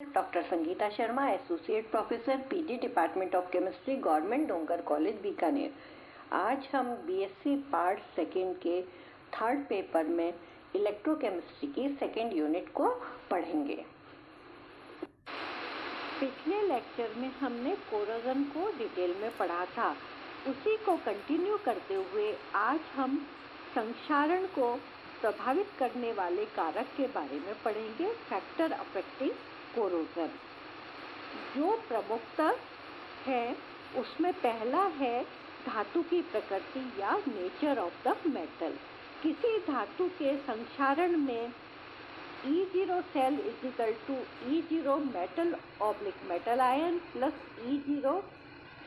Doctor Sangeeta Sharma, associate professor, PG, department of chemistry, government डोंगर college, Bikaner. आज हम बीएससी पार्ट सेकेंड के थर्ड पेपर में इलेक्ट्रोकेमिस्ट्री की सेकेंड यूनिट को पढ़ेंगे। पिछले लेक्चर में हमने कोरोजन को डिटेल में पढ़ा था। उसी को कंटिन्यू करते हुए आज हम संक्षारण को प्रभावित करने वाले कारक के बारे में पढ़ेंगे, फैक्टर अफेक्टिंग कोरोजन। जो प्रमुखता है उसमें पहला है धातु की प्रकृति या नेचर ऑफ द मेटल। किसी धातु के संक्षारण में E0 cell is equal to E0 metal oblique metal ion plus E0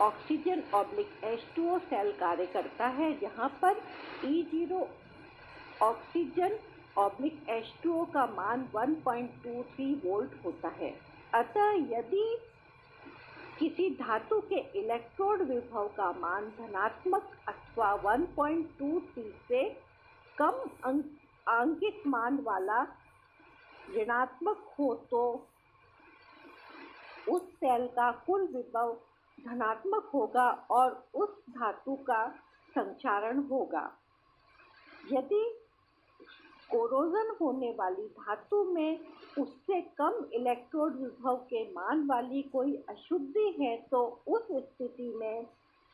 oxygen oblique H2O cell कार्य करता है, जहाँ पर E0 ऑक्सीजन ऑब्लिक H2O का मान 1.23 वोल्ट होता है। अतः यदि किसी धातु के इलेक्ट्रोड विभव का मान धनात्मक अथवा 1.23 से कम आंकिक मान वाला ऋणात्मक हो तो उस सेल का कुल विभव धनात्मक होगा और उस धातु का संक्षारण होगा। यदि कोरोजन होने वाली धातु में उससे कम इलेक्ट्रोड विभव के मान वाली कोई अशुद्धि है तो उस स्थिति में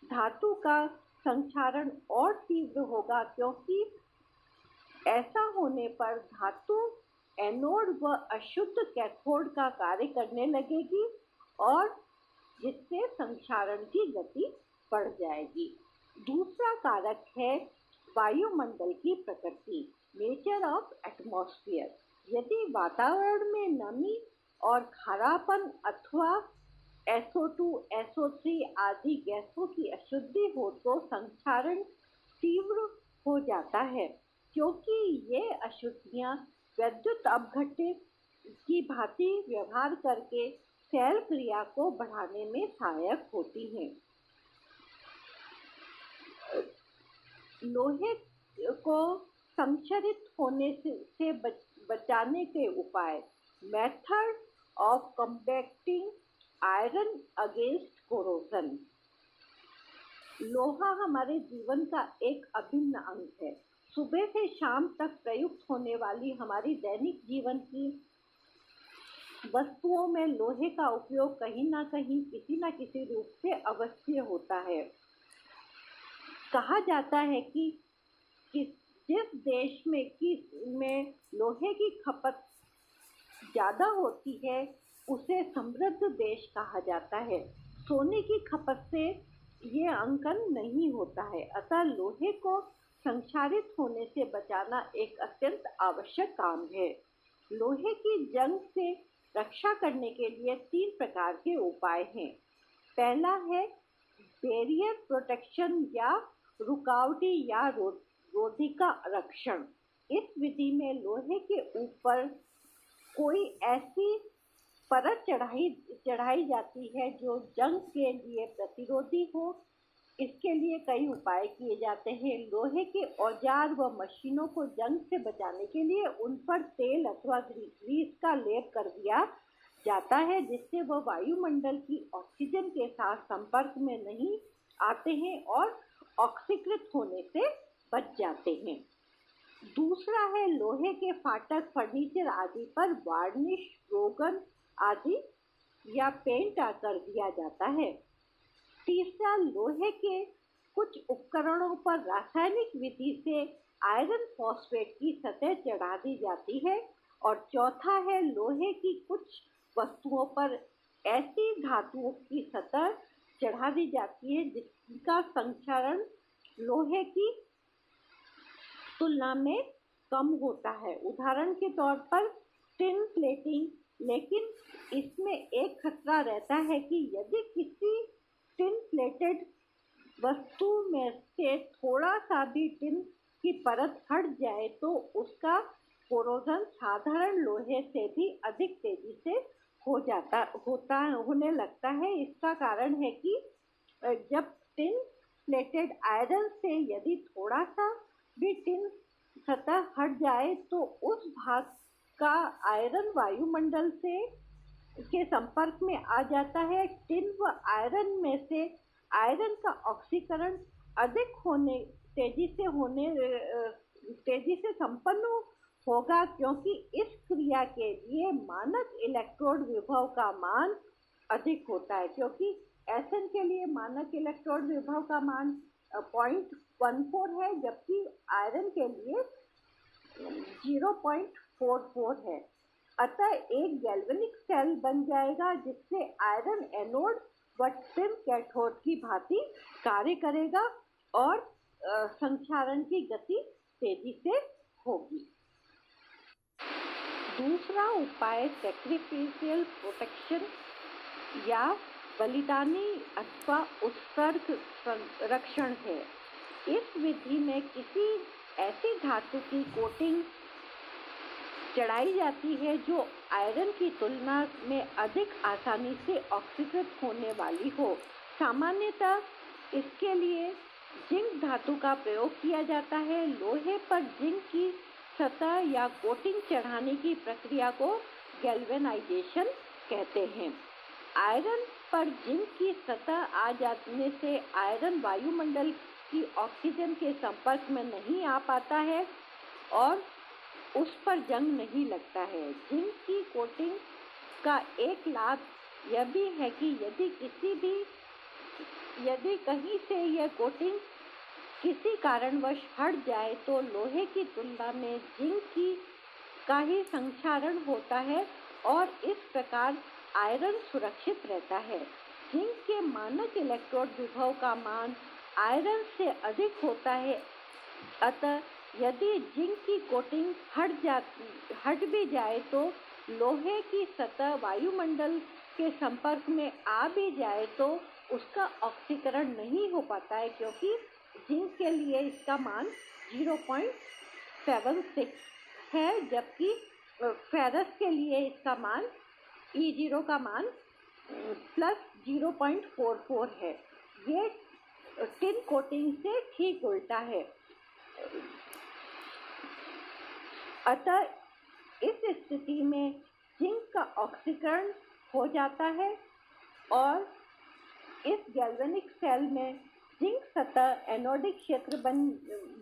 धातु का संक्षारण और तीव्र होगा, क्योंकि ऐसा होने पर धातु एनोड व अशुद्ध कैथोड का कार्य करने लगेगी और जिससे संक्षारण की गति बढ़ जाएगी। दूसरा कारक है वायुमंडल की प्रकृति, नेचर ऑफ एटमॉस्फेयर। यदि वातावरण में नमी और खारापन अथवा SO2, SO3 आदि गैसों की अशुद्धि हो तो संक्षारण तीव्र हो जाता है, क्योंकि ये अशुद्धियां विद्युत अपघट्य की भांति व्यवहार करके सेल क्रिया को बढ़ाने में सहायक होती हैं। लोहे को संक्षरित होने से बचाने के उपाय, method of combating iron against corrosion. लोहा हमारे जीवन का एक अभिन्न अंग है। सुबह से शाम तक प्रयुक्त होने वाली हमारी दैनिक जीवन की वस्तुओं में लोहे का उपयोग कहीं ना कहीं किसी न किसी रूप से अवश्य होता है। कहा जाता है कि जिस देश में लोहे की खपत ज़्यादा होती है उसे समृद्ध देश कहा जाता है। सोने की खपत से ये अंकन नहीं होता है। अतः लोहे को संक्षारित होने से बचाना एक अत्यंत आवश्यक काम है। लोहे की जंग से रक्षा करने के लिए 3 प्रकार के उपाय हैं। पहला है बैरियर प्रोटेक्शन या रुकावटी या रोधिका रक्षण। इस विधि में लोहे के ऊपर कोई ऐसी परत चढ़ाई जाती है जो जंग के लिए प्रतिरोधी हो। इसके लिए कई उपाय किए जाते हैं। लोहे के औजार व मशीनों को जंग से बचाने के लिए उन पर तेल अथवा ग्रीस का लेप कर दिया जाता है, जिससे वह वायुमंडल की ऑक्सीजन के साथ संपर्क में नहीं आते हैं और ऑक्सीकृत होने से बच जाते हैं। दूसरा है लोहे के फाटक, फर्नीचर आदि पर वार्निश, रोगन आदि या पेंट कर दिया जाता है। तीसरा, लोहे के कुछ उपकरणों पर रासायनिक विधि से आयरन फॉस्फेट की सतह चढ़ा दी जाती है। और चौथा है लोहे की कुछ वस्तुओं पर ऐसी धातुओं की सतह चढ़ा दी जाती है जिसका संक्षारण लोहे की तुलना में कम होता है। उदाहरण के तौर पर टिन प्लेटिंग। लेकिन इसमें एक खतरा रहता है कि यदि किसी टिन प्लेटेड वस्तु में से थोड़ा सा भी टिन की परत हट जाए तो उसका कोरोजन साधारण लोहे से भी अधिक तेजी से होने लगता है। इसका कारण है कि जब टिन प्लेटेड आयरन से यदि थोड़ा सा भी टिन सतह हट जाए तो उस भाग का आयरन वायुमंडल से के संपर्क में आ जाता है, टिन व आयरन में से आयरन का ऑक्सीकरण अधिक तेजी से संपन्न होगा, क्योंकि इस क्रिया के लिए मानक इलेक्ट्रोड विभव का मान अधिक होता है। क्योंकि Sn के लिए मानक इलेक्ट्रोड विभव का मान 0.14 है, जबकि आयरन के लिए 0.44 है। अतः एक गैल्वेनिक सेल बन जाएगा जिससे आयरन एनोड व टिन कैथोड की भांति कार्य करेगा और संक्षारण की गति तेजी से होगी। दूसरा उपाय सैक्रिफिशियल प्रोटेक्शन या बलिदानी अथवा उत्सर्ग संरक्षण है। इस विधि में किसी ऐसी धातु की कोटिंग चढ़ाई जाती है जो आयरन की तुलना में अधिक आसानी से ऑक्सीकृत होने वाली हो। सामान्यतः इसके लिए जिंक धातु का प्रयोग किया जाता है। लोहे पर जिंक की सतह या कोटिंग चढ़ाने की प्रक्रिया को गैल्वेनाइजेशन कहते हैं। आयरन पर जिंक की सतह आ जाने से आयरन वायुमंडल की ऑक्सीजन के संपर्क में नहीं आ पाता है और उस पर जंग नहीं लगता है। जिंक की कोटिंग का एक लाभ यह भी है कि यदि कहीं से यह कोटिंग किसी कारणवश हट जाए तो लोहे की तुलना में जिंक का ही संक्षारण होता है और इस प्रकार आयरन सुरक्षित रहता है। जिंक के मानक इलेक्ट्रोड विभव का मान आयरन से अधिक होता है। अतः यदि जिंक की कोटिंग हट भी जाए तो लोहे की सतह वायुमंडल के संपर्क में आ भी जाए तो उसका ऑक्सीकरण नहीं हो पाता है, क्योंकि जिंक के लिए इसका मान 0.76 है, जबकि फेरस के लिए इसका मान E0 का मान प्लस 0.44 है। ये टिन कोटिंग से ठीक उल्टा है। अतः इस स्थिति में जिंक का ऑक्सीकरण हो जाता है और इस गैल्वेनिक सेल में जिंक सतह एनोडिक क्षेत्र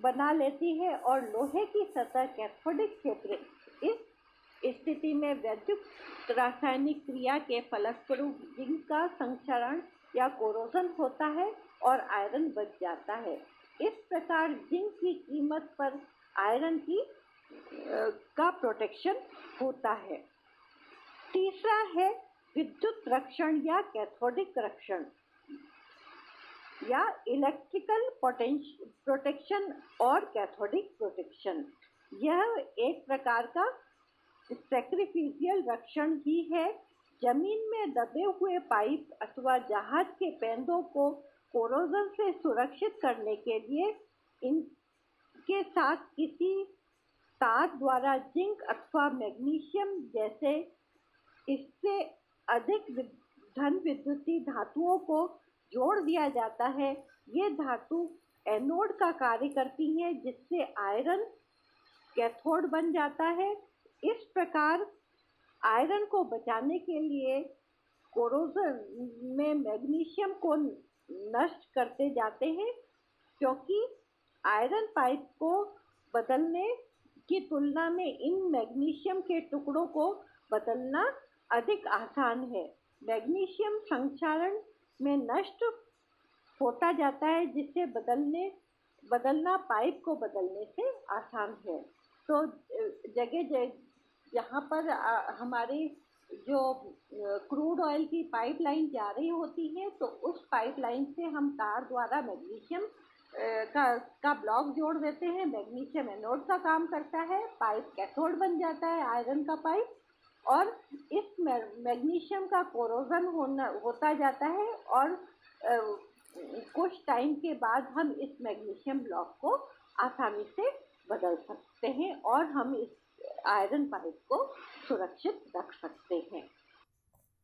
बना लेती है और लोहे की सतह कैथोडिक क्षेत्र। इस स्थिति में वैद्युत रासायनिक क्रिया के फलस्वरूप जिंक का संक्षारण या कोरोजन होता है और आयरन बच जाता है। इस प्रकार जिंक की कीमत पर आयरन का प्रोटेक्शन होता है। तीसरा है विद्युत रक्षण या कैथोडिक रक्षण या इलेक्ट्रिकल प्रोटेक्शन और कैथोडिक प्रोटेक्शन। यह एक प्रकार का सैक्रिफिशियल रक्षण ही है। जमीन में दबे हुए पाइप अथवा जहाज के पेंदों को कोरोजन से सुरक्षित करने के लिए इनके साथ किसी तार द्वारा जिंक अथवा मैग्नीशियम जैसे इससे अधिक धन विद्युतीय धातुओं को जोड़ दिया जाता है। ये धातु एनोड का कार्य करती है, जिससे आयरन कैथोड बन जाता है। इस प्रकार आयरन को बचाने के लिए कोरोजन में मैग्नीशियम को नष्ट करते जाते हैं, क्योंकि आयरन पाइप को बदलने की तुलना में इन मैग्नीशियम के टुकड़ों को बदलना अधिक आसान है। मैग्नीशियम संक्षारण में नष्ट होता जाता है, जिससे बदलना पाइप को बदलने से आसान है। तो जगह जहाँ पर हमारे जो क्रूड ऑयल की पाइपलाइन जा रही होती है, तो उस पाइपलाइन से हम तार द्वारा मैग्नीशियम का ब्लॉक जोड़ देते हैं। मैग्नीशियम एनोड का काम करता है, पाइप कैथोड बन जाता है आयरन का पाइप, और इस मैग्नीशियम का कोरोजन होता जाता है और कुछ टाइम के बाद हम इस मैग्नीशियम ब्लॉक को आसानी से बदल सकते हैं और हम इस आयरन पाइप को सुरक्षित रख सकते हैं।